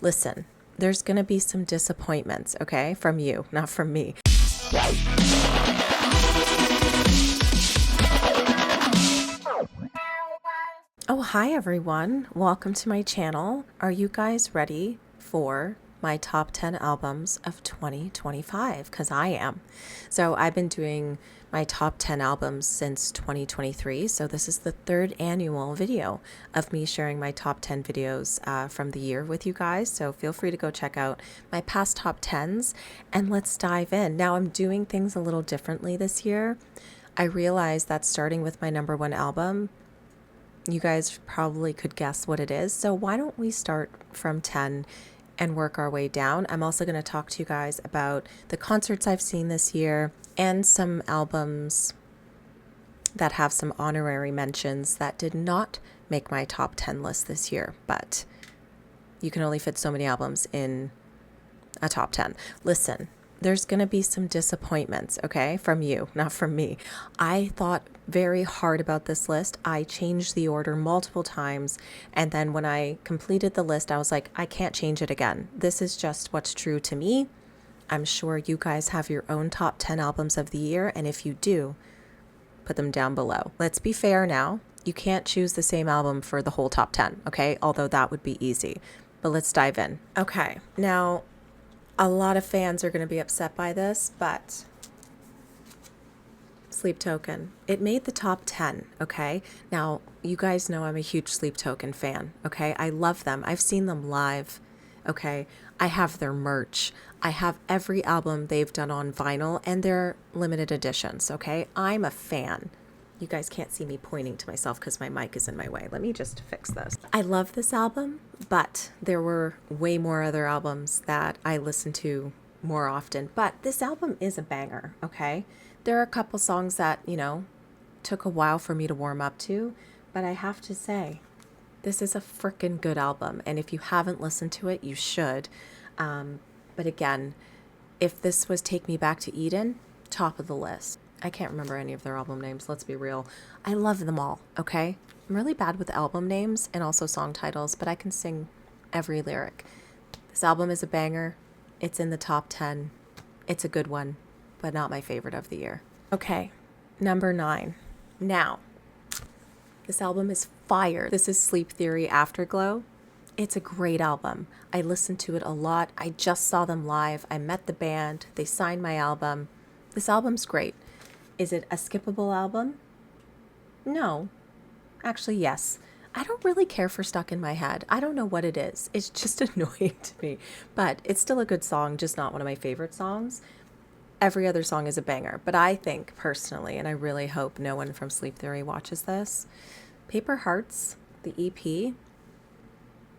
Listen, there's going to be some disappointments, okay? From you, not from me. Oh, hi everyone. Welcome to my channel. Are you guys ready for my top 10 albums of 2025? Because I am. So I've been doing my top 10 albums since 2023. So this is the third annual video of me sharing my top 10 videos from the year with you guys. So feel free to go check out my past top 10s and let's dive in. Now I'm doing things a little differently this year. I realized that starting with my number one album, you guys probably could guess what it is. So why don't we start from 10 and work our way down? I'm also going to talk to you guys about the concerts I've seen this year and some albums that have some honorary mentions that did not make my top 10 list this year, but you can only fit so many albums in a top 10. Listen, there's going to be some disappointments, okay, from you, not from me. I thought very hard about this list. I changed the order multiple times. And then when I completed the list, I was like, I can't change it again. This is just what's true to me. I'm sure you guys have your own top 10 albums of the year. And if you do, put them down below. Let's be fair now. You can't choose the same album for the whole top 10, okay? Although that would be easy. But let's dive in. Okay, now a lot of fans are going to be upset by this, but Sleep Token, it made the top 10, okay? Now, you guys know I'm a huge Sleep Token fan, okay? I love them. I've seen them live, okay? I have their merch. I have every album they've done on vinyl and their limited editions, okay? I'm a fan. You guys can't see me pointing to myself because my mic is in my way. Let me just fix this. I love this album, but there were way more other albums that I listened to more often. But this album is a banger, okay? There are a couple songs that, took a while for me to warm up to, but I have to say, this is a freaking good album. And if you haven't listened to it, you should. But again, if this was Take Me Back to Eden, top of the list. I can't remember any of their album names, let's be real. I love them all, okay? I'm really bad with album names and also song titles, but I can sing every lyric. This album is a banger. It's in the top 10. It's a good one, but not my favorite of the year. Okay, number 9. Now, this album is fire. This is Sleep Theory Afterglow. It's a great album. I listened to it a lot. I just saw them live. I met the band. They signed my album. This album's great. Is it a skippable album? No. Actually, yes. I don't really care for Stuck in My Head. I don't know what it is. It's just annoying to me. But it's still a good song, just not one of my favorite songs. Every other song is a banger. But I think, personally, and I really hope no one from Sleep Theory watches this, Paper Hearts, the EP,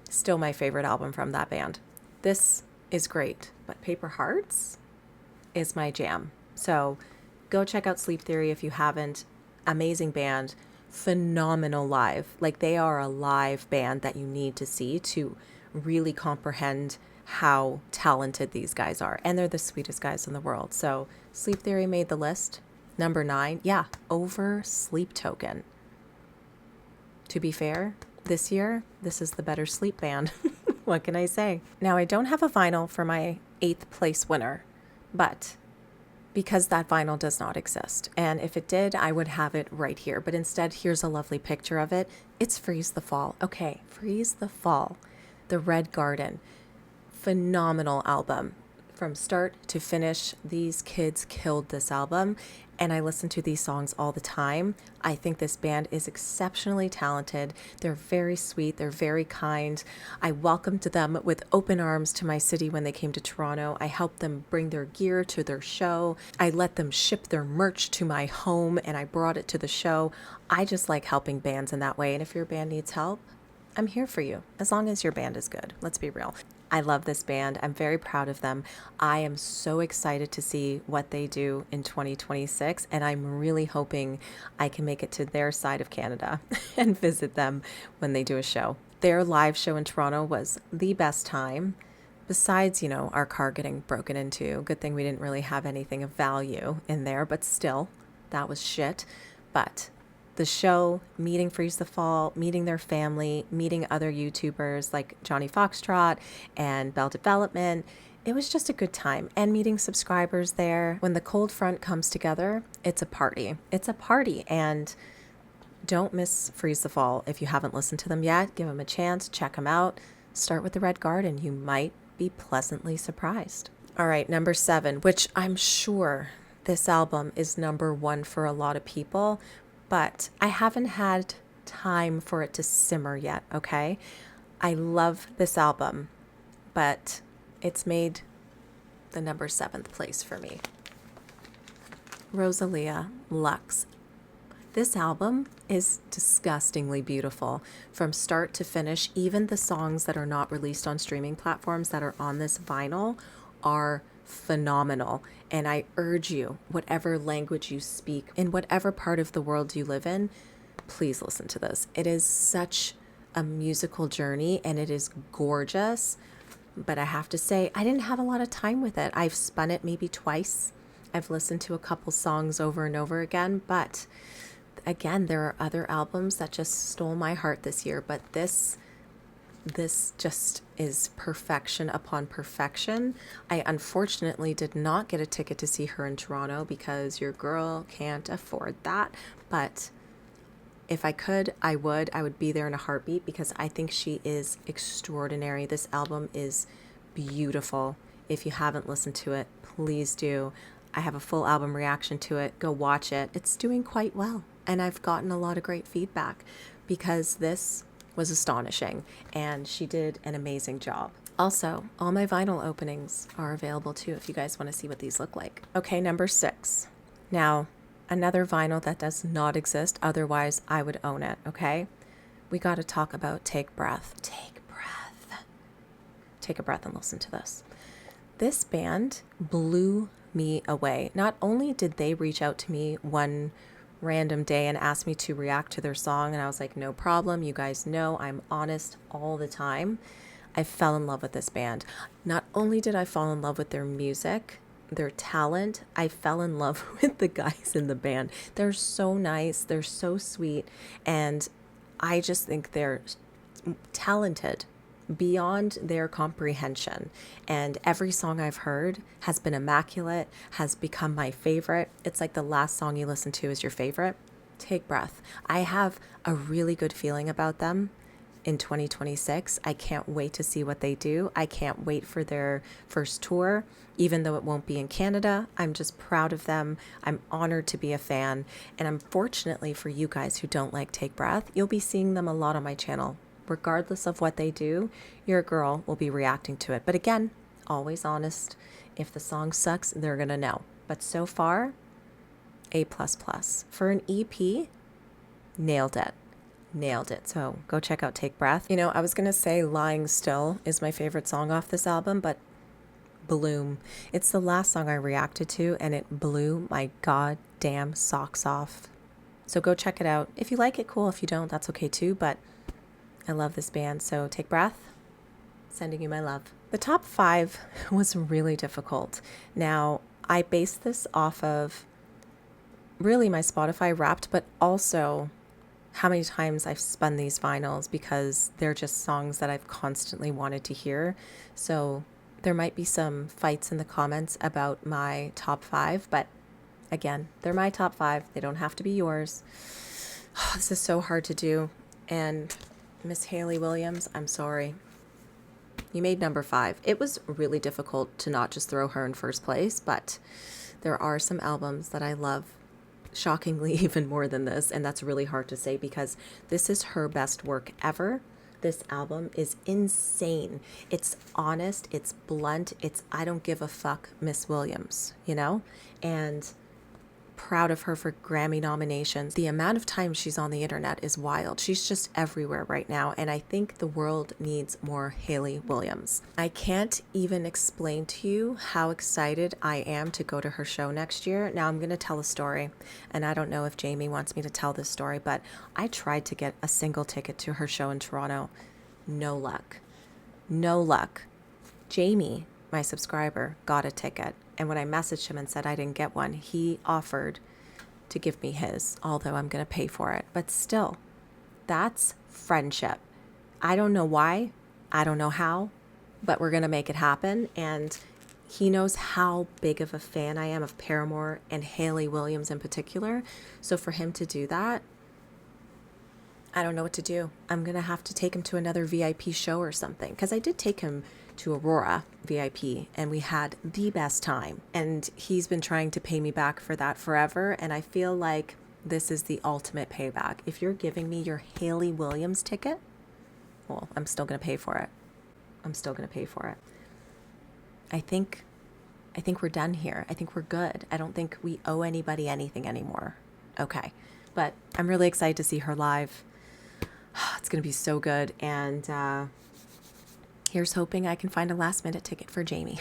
still my favorite album from that band. This is great, but Paper Hearts is my jam. So go check out Sleep Theory if you haven't. Amazing band, phenomenal live. Like, they are a live band that you need to see to really comprehend how talented these guys are. And they're the sweetest guys in the world. So Sleep Theory made the list. Number 9, yeah, over Sleep Token. To be fair, this year, this is the better sleep band. What can I say? Now, I don't have a vinyl for my 8th place winner, but because that vinyl does not exist. And if it did, I would have it right here. But instead, here's a lovely picture of it. It's Freeze the Fall. Okay, Freeze the Fall, The Red Garden. Phenomenal album. From start to finish, these kids killed this album. And I listen to these songs all the time. I think this band is exceptionally talented. They're very sweet. They're very kind. I welcomed them with open arms to my city when they came to Toronto. I helped them bring their gear to their show. I let them ship their merch to my home and I brought it to the show. I just like helping bands in that way. And if your band needs help, I'm here for you, as long as your band is good. Let's be real. I love this band. I'm very proud of them. I am so excited to see what they do in 2026, and I'm really hoping I can make it to their side of Canada and visit them when they do a show. Their live show in Toronto was the best time, besides, our car getting broken into. Good thing we didn't really have anything of value in there, but still, that was shit. But the show, meeting Freeze the Fall, meeting their family, meeting other YouTubers like Johnny Foxtrot and Bell Development. It was just a good time, and meeting subscribers there. When the cold front comes together, it's a party. It's a party, and don't miss Freeze the Fall. If you haven't listened to them yet, give them a chance, check them out. Start with the Red Garden. You might be pleasantly surprised. All right, number 7, which I'm sure this album is number 1 for a lot of people, but I haven't had time for it to simmer yet, okay? I love this album, but it's made the number 7th place for me. Rosalia, Lux. This album is disgustingly beautiful from start to finish. Even the songs that are not released on streaming platforms that are on this vinyl are phenomenal. And I urge you, whatever language you speak, in whatever part of the world you live in, please listen to this. It is such a musical journey and it is gorgeous. But I have to say, I didn't have a lot of time with it. I've spun it maybe twice. I've listened to a couple songs over and over again, but again, there are other albums that just stole my heart this year, but this just is perfection upon perfection. I unfortunately did not get a ticket to see her in Toronto because your girl can't afford that, but if I could, I would be there in a heartbeat because I think she is extraordinary. This album is beautiful. If you haven't listened to it, please do. I have a full album reaction to it. Go watch it. It's doing quite well. And I've gotten a lot of great feedback because this was astonishing and she did an amazing job. Also, all my vinyl openings are available too if you guys want to see what these look like. Okay, number 6. Now, another vinyl that does not exist, otherwise I would own it, okay? We got to talk about Take Breath. Take breath. Take a breath and listen to this. This band blew me away. Not only did they reach out to me one random day and ask me to react to their song, and I was like, no problem. You guys know I'm honest all the time. I fell in love with this band. Not only did I fall in love with their music, their talent, I fell in love with the guys in the band. They're so nice. They're so sweet. And I just think they're talented beyond their comprehension. And every song I've heard has been immaculate, has become my favorite. It's like the last song you listen to is your favorite. Take Breath. I have a really good feeling about them in 2026. I can't wait to see what they do. I can't wait for their first tour, even though it won't be in Canada. I'm just proud of them. I'm honored to be a fan. And unfortunately for you guys who don't like Take Breath, you'll be seeing them a lot on my channel. Regardless of what they do, your girl will be reacting to it. But again, always honest. If the song sucks, they're going to know. But so far, A++. For an EP, nailed it. Nailed it. So go check out Take Breath. You know, I was going to say Lying Still is my favorite song off this album, but Bloom. It's the last song I reacted to, and it blew my goddamn socks off. So go check it out. If you like it, cool. If you don't, that's okay too. But I love this band. So Take Breath. Sending you my love. The top 5 was really difficult. Now, I based this off of really my Spotify Wrapped, but also how many times I've spun these vinyls because they're just songs that I've constantly wanted to hear. So there might be some fights in the comments about my top 5, but again, they're my top 5. They don't have to be yours. This is so hard to do. And Miss Hayley Williams, I'm sorry. You made number 5. It was really difficult to not just throw her in first place, but there are some albums that I love shockingly even more than this, and that's really hard to say because this is her best work ever. This album is insane. It's honest, it's blunt, it's I don't give a fuck Miss Williams, you know? And proud of her for Grammy nominations. The amount of time she's on the internet is wild. She's just everywhere right now, and I think the world needs more Hayley Williams. I can't even explain to you how excited I am to go to her show next year. Now I'm going to tell a story, and I don't know if Jamie wants me to tell this story, but I tried to get a single ticket to her show in Toronto. No luck. No luck. Jamie, my subscriber, got a ticket. And when I messaged him and said I didn't get one, he offered to give me his, although I'm going to pay for it. But still, that's friendship. I don't know why, I don't know how, but we're going to make it happen. And he knows how big of a fan I am of Paramore and Hayley Williams in particular. So for him to do that, I don't know what to do. I'm going to have to take him to another VIP show or something. Because I did take him to Aurora VIP and we had the best time. And he's been trying to pay me back for that forever. And I feel like this is the ultimate payback. If you're giving me your Hayley Williams ticket, well, I'm still going to pay for it. I'm still going to pay for it. I think we're done here. I think we're good. I don't think we owe anybody anything anymore. Okay. But I'm really excited to see her live. It's going to be so good. And here's hoping I can find a last minute ticket for Jamie.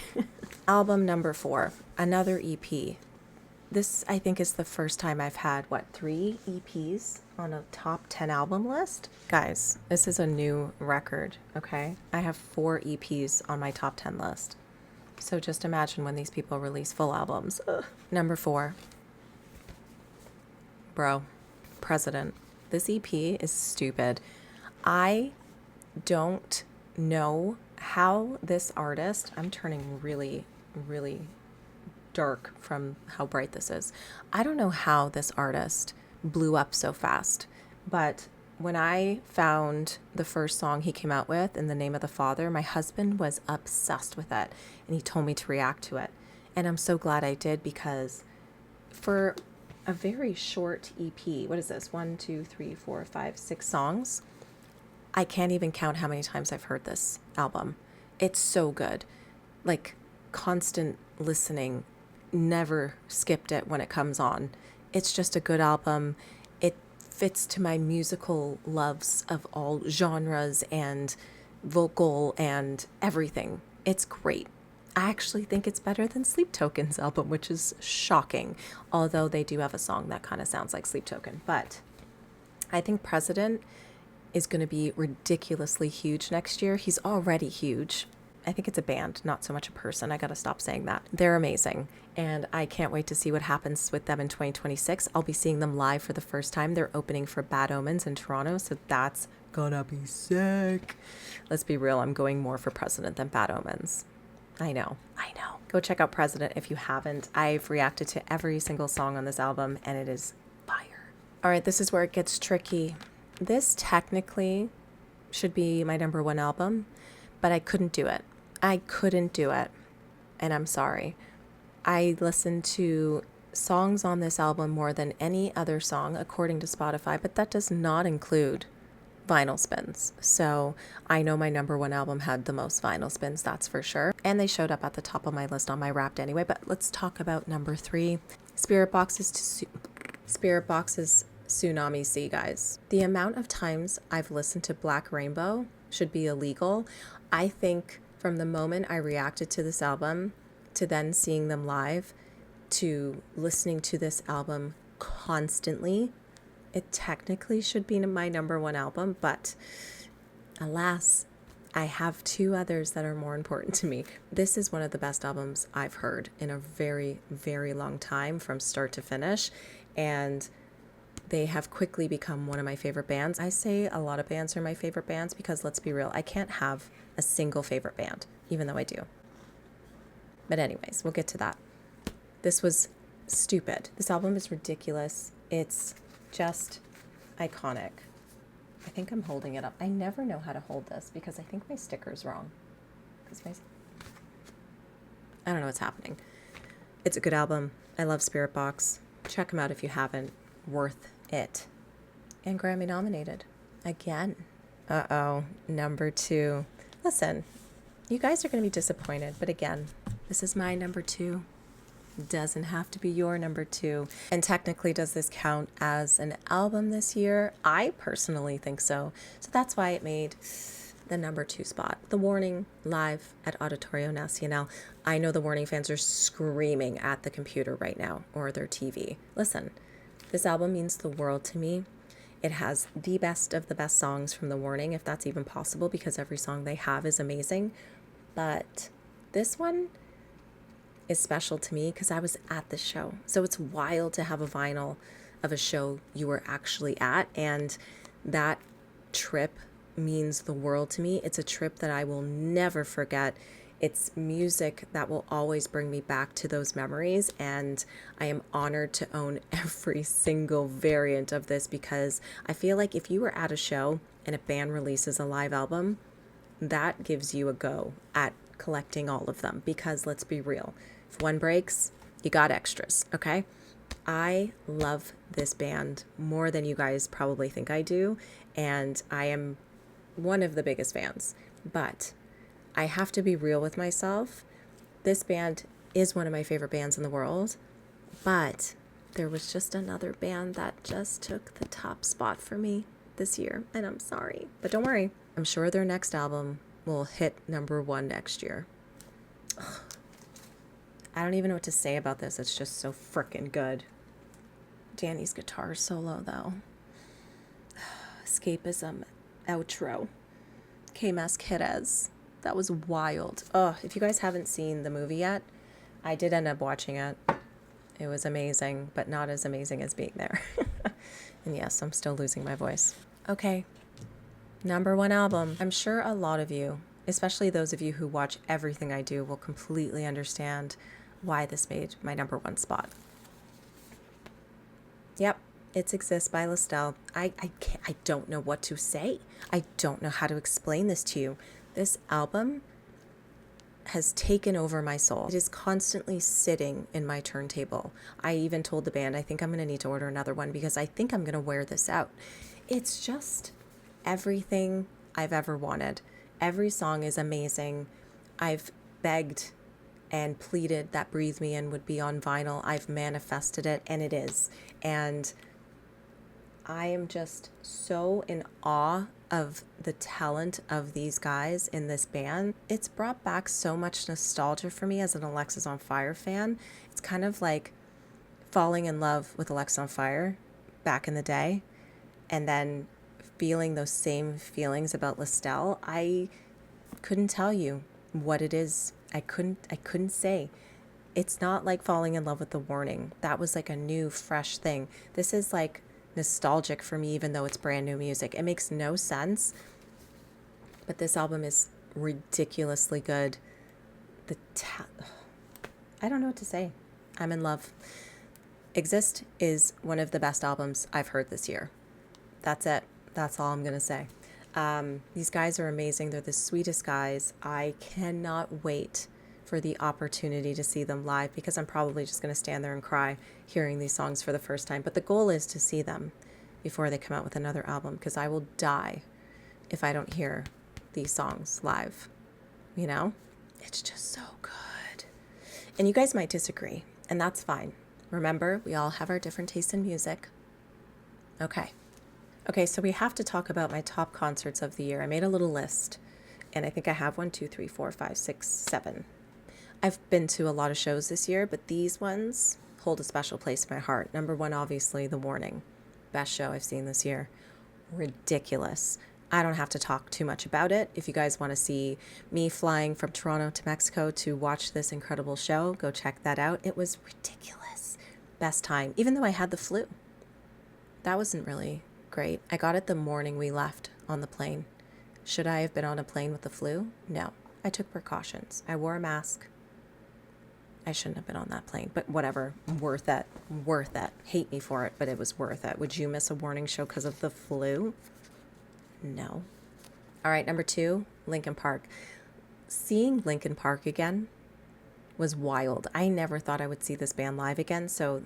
Album number 4, another EP. This, I think, is the first time I've had, 3 EPs on a top 10 album list? Guys, this is a new record, okay? I have 4 EPs on my top 10 list. So just imagine when these people release full albums. Ugh. Number 4. Bro, President. This EP is stupid. I don't know how this artist, I'm turning really, really dark from how bright this is. I don't know how this artist blew up so fast, but when I found the first song he came out with, In the Name of the Father, my husband was obsessed with it and he told me to react to it. And I'm so glad I did, because for a very short EP, what is this? 1, 2, 3, 4, 5, 6 songs. I can't even count how many times I've heard this album. It's so good. Like, constant listening, never skipped it when it comes on. It's just a good album. It fits to my musical loves of all genres and vocal and everything. It's great. I actually think it's better than Sleep Token's album, which is shocking, although they do have a song that kind of sounds like Sleep Token. But I think President is going to be ridiculously huge next year. He's already huge. I think it's a band, not so much a person. I got to stop saying that. They're amazing, and I can't wait to see what happens with them in 2026. I'll be seeing them live for the first time. They're opening for Bad Omens in Toronto, so that's gonna be sick. Let's be real, I'm going more for President than Bad Omens. I know. Go check out President if you haven't. I've reacted to every single song on this album, and it is fire. All right, this is where it gets tricky. This technically should be my number 1 album, but I couldn't do it. And I'm sorry. I listened to songs on this album more than any other song, according to Spotify, but that does not include vinyl spins. So I know my number 1 album had the most vinyl spins, that's for sure. And they showed up at the top of my list on my Wrapped anyway. But let's talk about number 3. Spiritbox's Tsunami Sea, guys. The amount of times I've listened to Black Rainbow should be illegal. I think from the moment I reacted to this album to then seeing them live to listening to this album constantly, it technically should be my number 1 album, but alas, I have 2 others that are more important to me. This is one of the best albums I've heard in a very, very long time from start to finish, and they have quickly become one of my favorite bands. I say a lot of bands are my favorite bands because, let's be real, I can't have a single favorite band, even though I do. But anyways, we'll get to that. This was stupid. This album is ridiculous. It's just iconic. I think I'm holding it up. I never know how to hold this because I think my sticker's wrong. I don't know what's happening. It's a good album. I love Spiritbox. Check them out if you haven't. Worth it. And Grammy nominated. Again. Uh-oh. Number 2. Listen, you guys are going to be disappointed, but again, this is my number 2. Doesn't have to be your number 2. And technically, does this count as an album this year? I personally think so. So that's why it made the number 2 spot. The Warning live at Auditorio Nacional. I know the Warning fans are screaming at the computer right now, or their TV. Listen, this album means the world to me. It has the best of the best songs from The Warning, if that's even possible, because every song they have is amazing. But this one, is special to me because I was at the show. So it's wild to have a vinyl of a show you were actually at, and that trip means the world to me. It's a trip that I will never forget. It's music that will always bring me back to those memories, and I am honored to own every single variant of this because I feel like if you were at a show and a band releases a live album, that gives you a go at collecting all of them, because let's be real, if one breaks, you got extras, okay? I love this band more than you guys probably think I do, and I am one of the biggest fans, but I have to be real with myself. This band is one of my favorite bands in the world, but there was just another band that just took the top spot for me this year, and I'm sorry, but don't worry. I'm sure their next album will hit #1 next year. Ugh. I don't even know what to say about this. It's just so freaking good. Danny's guitar solo, though. Escapism outro. Que Mas Quieres. That was wild. Oh, if you guys haven't seen the movie yet, I did end up watching it. It was amazing, but not as amazing as being there. And yes, I'm still losing my voice. Okay. #1 album. I'm sure a lot of you, especially those of you who watch everything I do, will completely understand why this made my #1 spot. Yep, It's Exist by Lastelle. I don't know what to say. I don't know how to explain this to you. This album has taken over my soul. It is constantly sitting in my turntable. I even told the band I think I'm going to need to order another one because I think I'm going to wear this out. It's just everything I've ever wanted. Every song is amazing. I've begged and pleaded that Breathe Me In would be on vinyl. I've manifested it, and it is. And I am just so in awe of the talent of these guys in this band. It's brought back so much nostalgia for me as an Alexis on Fire fan. It's kind of like falling in love with Alexis on Fire back in the day, and then feeling those same feelings about Lastelle. I couldn't tell you what it is. I couldn't say. It's not like falling in love with The Warning. That was like a new, fresh thing. This is like nostalgic for me, even though it's brand new music. It makes no sense, but this album is ridiculously good. I don't know what to say. I'm in love. Exist is one of the best albums I've heard this year. That's it. That's all I'm going to say. These guys are amazing. They're the sweetest guys. I cannot wait for the opportunity to see them live because I'm probably just going to stand there and cry hearing these songs for the first time. But the goal is to see them before they come out with another album because I will die if I don't hear these songs live. You know? It's just so good. And you guys might disagree, and that's fine. Remember, we all have our different tastes in music. Okay, so we have to talk about my top concerts of the year. I made a little list, and I think I have 1, 2, 3, 4, 5, 6, 7. I've been to a lot of shows this year, but these ones hold a special place in my heart. #1, obviously, The Warning. Best show I've seen this year. Ridiculous. I don't have to talk too much about it. If you guys want to see me flying from Toronto to Mexico to watch this incredible show, go check that out. It was ridiculous. Best time, even though I had the flu. That wasn't really great. I got it the morning we left on the plane. Should I have been on a plane with the flu? No. I took precautions. I wore a mask. I shouldn't have been on that plane, but whatever. Worth it. Worth it. Hate me for it, but it was worth it. Would you miss a Warning show because of the flu? No. All right, #2, Linkin Park. Seeing Linkin Park again was wild. I never thought I would see this band live again, so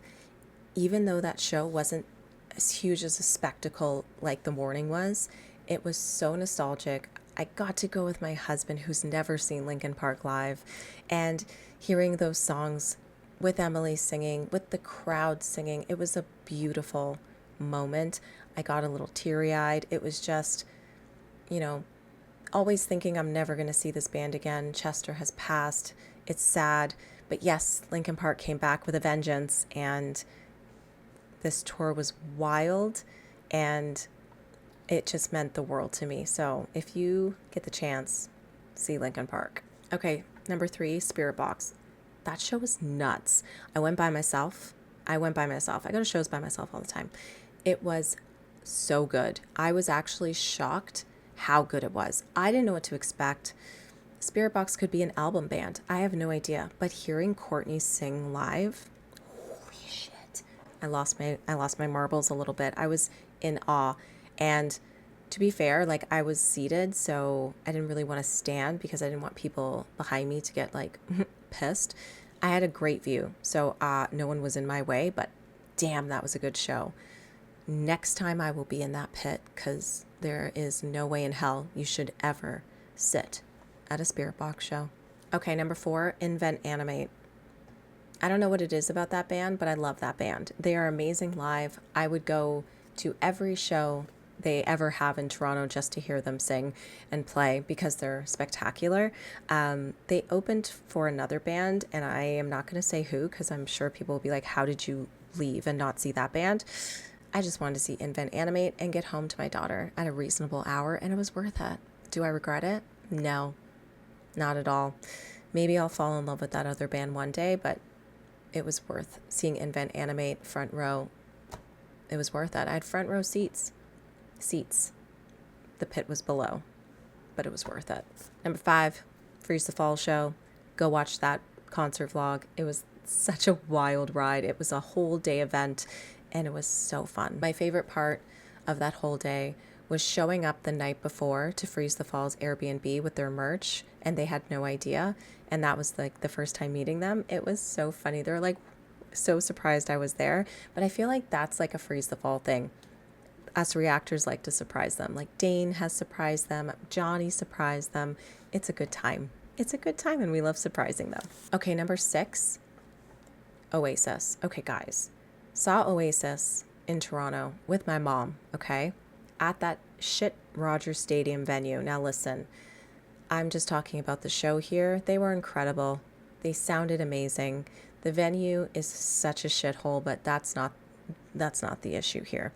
even though that show wasn't as huge as a spectacle like The Warning was, it was so nostalgic. I got to go with my husband who's never seen Linkin Park live, and hearing those songs with Emily singing, with the crowd singing, it was a beautiful moment. I got a little teary-eyed. It was just, always thinking I'm never going to see this band again. Chester has passed. It's sad. But yes, Linkin Park came back with a vengeance, and this tour was wild, and it just meant the world to me. So if you get the chance, see Linkin Park. Okay, #3, Spiritbox. That show was nuts. I went by myself. I go to shows by myself all the time. It was so good. I was actually shocked how good it was. I didn't know what to expect. Spiritbox could be an album band. I have no idea. But hearing Courtney sing live, holy shit. I lost my marbles a little bit. I was in awe. And to be fair, like, I was seated, so I didn't really want to stand because I didn't want people behind me to get like pissed. I had a great view, so no one was in my way, but damn, that was a good show. Next time I will be in that pit, because there is no way in hell you should ever sit at a Spiritbox show. Okay, number 4, Invent Animate. I don't know what it is about that band, but I love that band. They are amazing live. I would go to every show they ever have in Toronto just to hear them sing and play because they're spectacular. They opened for another band, and I am not going to say who because I'm sure people will be like, how did you leave and not see that band? I just wanted to see Invent Animate and get home to my daughter at a reasonable hour, and it was worth it. Do I regret it? No, not at all. Maybe I'll fall in love with that other band one day, but it was worth seeing Invent Animate front row. It was worth it. I had front row seats. The pit was below, but it was worth it. Number 5, Freeze the Fall show. Go watch that concert vlog. It was such a wild ride. It was a whole day event, and it was so fun. My favorite part of that whole day was showing up the night before to Freeze the Fall's Airbnb with their merch, and they had no idea. And that was like the first time meeting them. It was so funny. They're like so surprised I was there, but I feel like that's like a Freeze the Fall thing. Us reactors like to surprise them. Like Dane has surprised them. Johnny surprised them. It's a good time. It's a good time, and we love surprising them. Okay, number 6, Oasis. Okay, guys. Saw Oasis in Toronto with my mom, okay? At that shit Rogers Stadium venue. Now listen, I'm just talking about the show here. They were incredible. They sounded amazing. The venue is such a shithole, but that's not the issue here.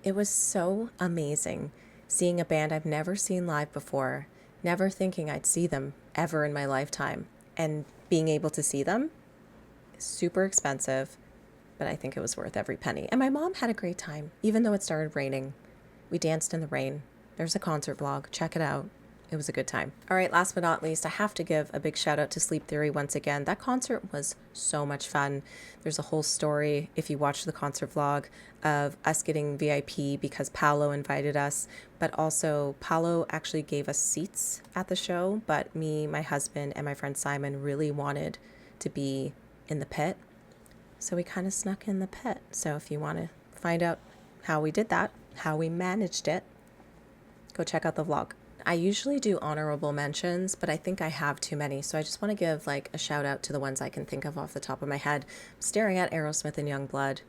It was so amazing seeing a band I've never seen live before, never thinking I'd see them ever in my lifetime, and being able to see them. Super expensive, but I think it was worth every penny. And my mom had a great time, even though it started raining. We danced in the rain. There's a concert vlog. Check it out. It was a good time. All right, last but not least, I have to give a big shout out to Sleep Theory once again. That concert was so much fun. There's a whole story, if you watch the concert vlog, of us getting VIP because Paolo invited us, but also Paolo actually gave us seats at the show, but me, my husband, and my friend Simon really wanted to be in the pit. So we kind of snuck in the pit. So if you want to find out how we did that, how we managed it, go check out the vlog. I usually do honorable mentions, but I think I have too many. So I just want to give like a shout out to the ones I can think of off the top of my head. I'm staring at Aerosmith and Youngblood.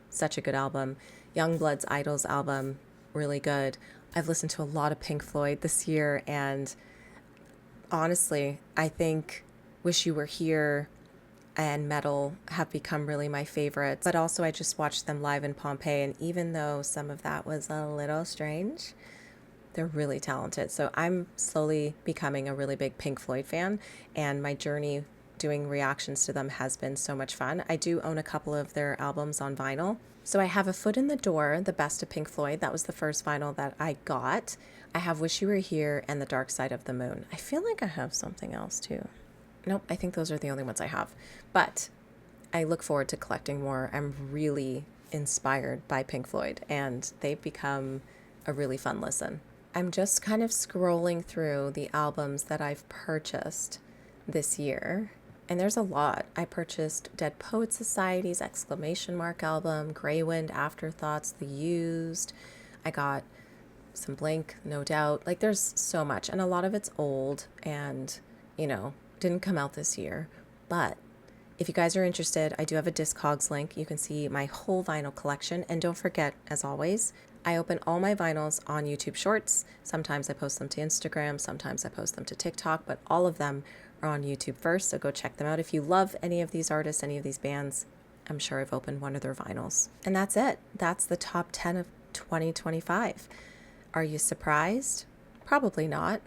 Such a good album. Youngblood's Idols album, really good. I've listened to a lot of Pink Floyd this year, and honestly, I think Wish You Were Here and Metal have become really my favorites. But also I just watched them live in Pompeii, and even though some of that was a little strange, they're really talented. So I'm slowly becoming a really big Pink Floyd fan, and my journey doing reactions to them has been so much fun. I do own a couple of their albums on vinyl. So I have A Foot in the Door, the best of Pink Floyd. That was the first vinyl that I got. I have Wish You Were Here and The Dark Side of the Moon. I feel like I have something else too. Nope, I think those are the only ones I have. But I look forward to collecting more. I'm really inspired by Pink Floyd, and they've become a really fun listen. I'm just kind of scrolling through the albums that I've purchased this year, and there's a lot. I purchased Dead Poet Society's ! Album, Grey Wind, Afterthoughts, The Used. I got some Blink, No Doubt. Like, there's so much, and a lot of it's old and, didn't come out this year. But if you guys are interested, I do have a Discogs link. You can see my whole vinyl collection, and don't forget, as always, I open all my vinyls on YouTube Shorts. Sometimes I post them to Instagram, sometimes I post them to TikTok, but all of them are on YouTube first, so go check them out. If you love any of these artists, any of these bands, I'm sure I've opened one of their vinyls. And that's it. That's the top 10 of 2025. Are you surprised? Probably not.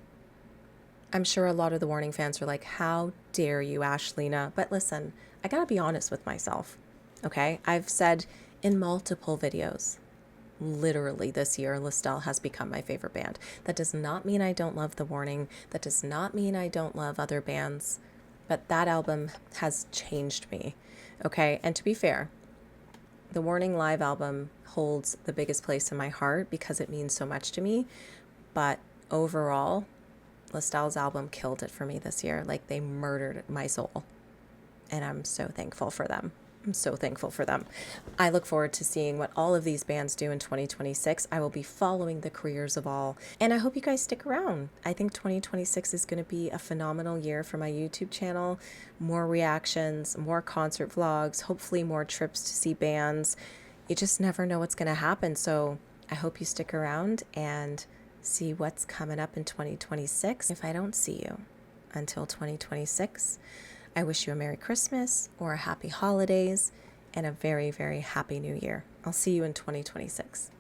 I'm sure a lot of the Warning fans are like, how dare you, Ashlina? But listen, I gotta be honest with myself, okay? I've said in multiple videos, literally this year, Lastelle has become my favorite band. That does not mean I don't love The Warning. That does not mean I don't love other bands. But that album has changed me, okay? And to be fair, the Warning live album holds the biggest place in my heart because it means so much to me. But overall, Lastelle's album killed it for me this year. Like, they murdered my soul. And I'm so thankful for them. I'm so thankful for them. I look forward to seeing what all of these bands do in 2026. I will be following the careers of all. And I hope you guys stick around. I think 2026 is going to be a phenomenal year for my YouTube channel. More reactions, more concert vlogs, hopefully more trips to see bands. You just never know what's going to happen. So I hope you stick around and see what's coming up in 2026. If I don't see you until 2026, I wish you a Merry Christmas or a Happy Holidays and a very, very Happy New Year. I'll see you in 2026.